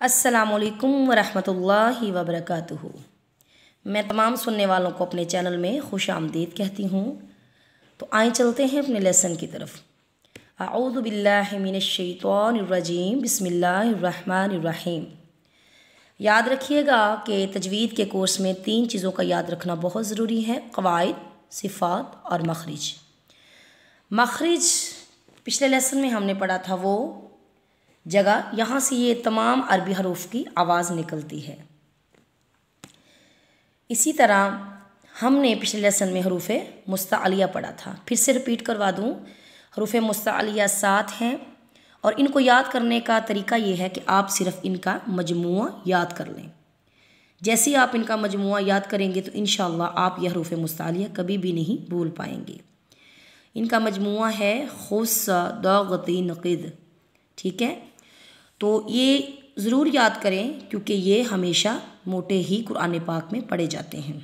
अस्सलामुअलैकुम वरहमतुल्लाहि वबरकातुहू। मैं तमाम सुनने वालों को अपने चैनल में खुश आमदीद कहती हूँ। तो आइए चलते हैं अपने लेसन की तरफ। अऊज़ु बिल्लाहि मिनश्शैतानिर्रजीम बिस्मिल्लाहिर्रहमानिर्रहीम। याद रखिएगा कि तजवीद के कोर्स में 3 चीज़ों का याद रखना बहुत ज़रूरी है: क़वाइद, सिफ़ात और मखरिज। मखरिज पिछले लेसन में हमने पढ़ा था, वो जगह यहाँ से ये तमाम अरबी हरूफ की आवाज़ निकलती है। इसी तरह हमने पिछले लेसन में हरूफ मुस्तअलिया पढ़ा था। फिर से रिपीट करवा दूँ, हरूफ मुस्तअलिया 7 हैं और इनको याद करने का तरीका ये है कि आप सिर्फ इनका मजमुआ याद कर लें। जैसे ही आप इनका मजमुआ याद करेंगे तो इंशाअल्लाह आप यह हरूफ मुस्तअलिया कभी भी नहीं भूल पाएंगे। इनका मजमुआ है खुस्सा दागती नक़िद। ठीक है, तो ये ज़रूर याद करें क्योंकि ये हमेशा मोटे ही कुरान पाक में पढ़े जाते हैं।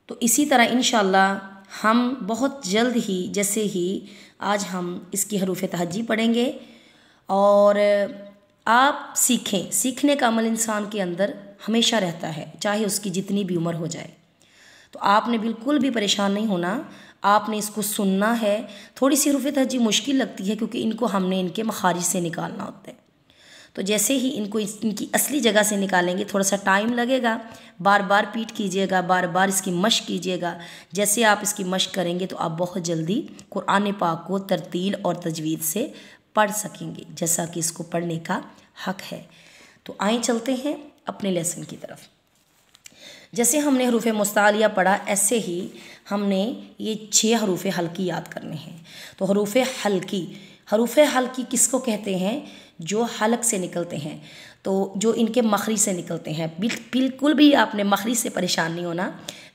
तो इसी तरह इंशाअल्लाह हम बहुत जल्द ही, जैसे ही आज हम इसकी हरूफ तहज्जी पढ़ेंगे और आप सीखने का अमल इंसान के अंदर हमेशा रहता है, चाहे उसकी जितनी भी उम्र हो जाए। तो आपने बिल्कुल भी परेशान नहीं होना, आपने इसको सुनना है। थोड़ी सी हरूफ तहज्जी मुश्किल लगती है क्योंकि इनको हमने इनके मखारिज से निकालना होता है। तो जैसे ही इनको इनकी असली जगह से निकालेंगे थोड़ा सा टाइम लगेगा। बार बार रिपीट कीजिएगा, बार बार इसकी मश्क कीजिएगा। जैसे आप इसकी मश्क करेंगे तो आप बहुत जल्दी कुरान पाक को तरतील और तजवीद से पढ़ सकेंगे, जैसा कि इसको पढ़ने का हक है। तो आइए चलते हैं अपने लेसन की तरफ। जैसे हमने हरूफ मुस्तअलिया पढ़ा, ऐसे ही हमने ये 6 हरूफ हल्की याद करने हैं। तो हरूफ हल्की किसको कहते हैं? जो हलक से निकलते हैं, तो जो इनके मखरिज से निकलते हैं। बिल्कुल भी आपने मखरिज से परेशान नहीं होना।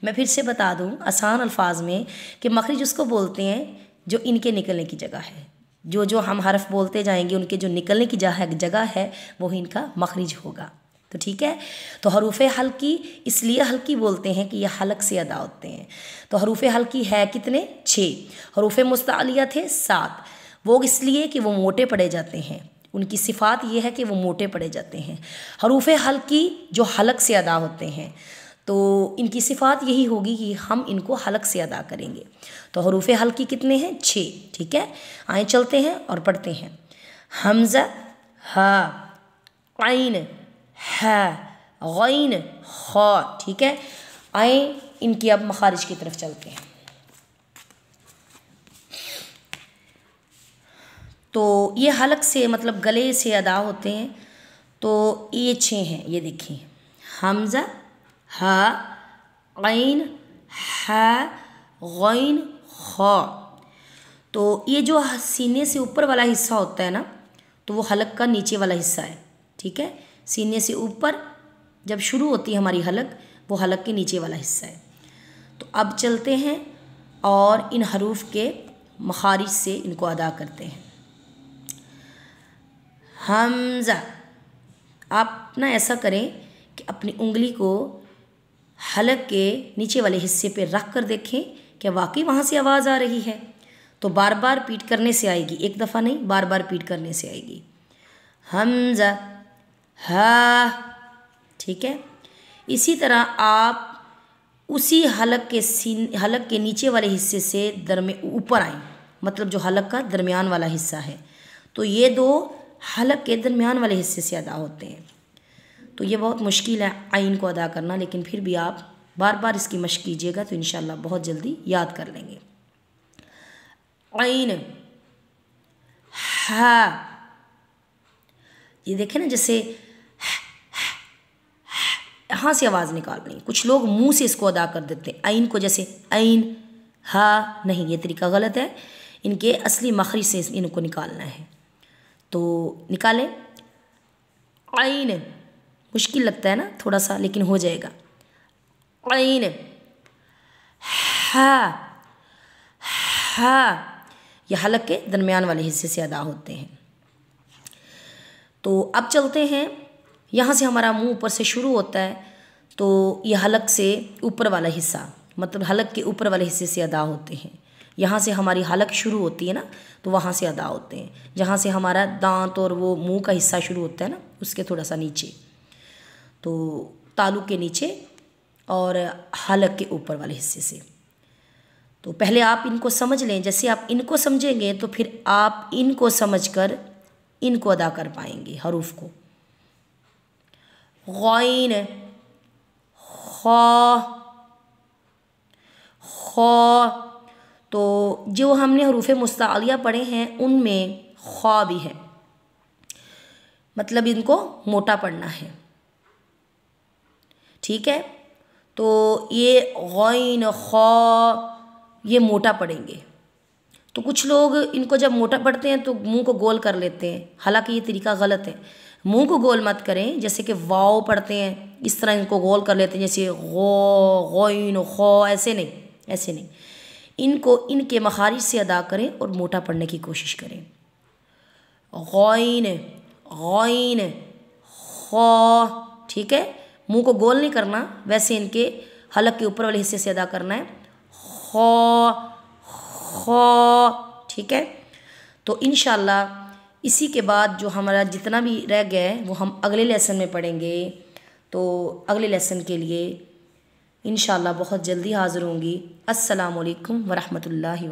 मैं फिर से बता दूं आसान अल्फाज में कि मखरिज उसको बोलते हैं जो इनके निकलने की जगह है। जो हम हरफ बोलते जाएंगे उनके जो निकलने की जगह है वही इनका मखरिज होगा। तो ठीक है, तो हरूफ हल्की इसलिए हल्की बोलते हैं कि यह हलक से अदा होते हैं। तो हरूफ हल्की है कितने? 6। हरूफ मुस्तअलिया थे 7। वो इसलिए कि वो मोटे पढ़े जाते हैं, उनकी सिफ़ात ये है कि वो मोटे पढ़े जाते हैं। हरूफ हल्की जो हलक से अदा होते हैं, तो इनकी सिफ़ात यही होगी कि हम इनको हलक से अदा करेंगे। तो हरूफ हल्की कितने हैं? 6। ठीक है, आए चलते हैं और पढ़ते हैं। हमज़ा, हा, ऐन, है, गैन, खा। ठीक है, आए इनकी अब मखारिज की तरफ चलते हैं। तो ये हलक से मतलब गले से अदा होते हैं। तो ये 6 हैं, ये देखिए, हमज़ा, हा, ऐन, है, गैन, खा। तो ये जो सीने से ऊपर वाला हिस्सा होता है ना, तो वो हलक का नीचे वाला हिस्सा है। ठीक है, सीने से ऊपर जब शुरू होती है हमारी हलक, वो हलक के नीचे वाला हिस्सा है। तो अब चलते हैं और इन हरूफ के मखारिज से इनको अदा करते हैं। हमज़ा, आप ना ऐसा करें कि अपनी उंगली को हलक के नीचे वाले हिस्से पे रख कर देखें कि वाकई वहाँ से आवाज़ आ रही है। तो बार बार रिपीट करने से आएगी, एक दफ़ा नहीं, बार बार रिपीट करने से आएगी। हमज़ा, हा। ठीक है, इसी तरह आप उसी हलक के नीचे वाले हिस्से से ऊपर आएँ, मतलब जो हलक का दरमियान वाला हिस्सा है। तो ये 2 हलक के दरमियान वाले हिस्से से अदा होते हैं। तो ये बहुत मुश्किल है आइन को अदा करना, लेकिन फिर भी आप बार बार इसकी मश्क कीजिएगा तो इंशाअल्लाह बहुत जल्दी याद कर लेंगे। आइन, हा। ये देखें ना, जैसे यहाँ से आवाज़ निकाल रही। कुछ लोग मुंह से इसको अदा कर देते हैं आइन को, जैसे ऐन, हा। नहीं, ये तरीका गलत है। इनके असली मखरिज से इनको निकालना है। तो निकालें। ऐन मुश्किल लगता है ना थोड़ा सा, लेकिन हो जाएगा। ऐन, हा, हा। यह हलक के दरमियान वाले हिस्से से अदा होते हैं। तो अब चलते हैं, यहाँ से हमारा मुंह ऊपर से शुरू होता है, तो यह हलक से ऊपर वाला हिस्सा, मतलब हलक के ऊपर वाले हिस्से से अदा होते हैं। यहाँ से हमारी हलक शुरू होती है ना, तो वहाँ से अदा होते हैं। जहाँ से हमारा दांत और वो मुंह का हिस्सा शुरू होता है ना, उसके थोड़ा सा नीचे, तो तालु के नीचे और हलक के ऊपर वाले हिस्से से। तो पहले आप इनको समझ लें। जैसे आप इनको समझेंगे तो फिर आप इनको समझकर इनको अदा कर पाएंगे हरूफ को। गौइन, खौ, खौ। तो जो हमने हरूफ मुस्तालिया पढ़े हैं उनमें खौ भी है, मतलब इनको मोटा पढ़ना है, ठीक है। तो ये गौइन, खौ, ये मोटा पढ़ेंगे। तो कुछ लोग इनको जब मोटा पढ़ते हैं तो मुंह को गोल कर लेते हैं, हालांकि ये तरीका गलत है। मुंह को गोल मत करें। जैसे कि वाव पढ़ते हैं इस तरह इनको गोल कर लेते हैं, जैसे गो, गौइन, खौ, ऐसे नहीं, ऐसे नहीं। इनको इनके मखारिज से अदा करें और मोटा पढ़ने की कोशिश करें। गौइन, गौइन, खौ, ठीक है। मुंह को गोल नहीं करना, वैसे इनके हलक के ऊपर वाले हिस्से से अदा करना है। खौ, खौ, ठीक है। तो इंशाल्लाह इसी के बाद जो हमारा जितना भी रह गया है वो हम अगले लेसन में पढ़ेंगे। तो अगले लेसन के लिए इंशाल्लाह बहुत जल्दी हाज़िर होंगी। अस्सलामु अलैकुम वरहमतुल्लाहि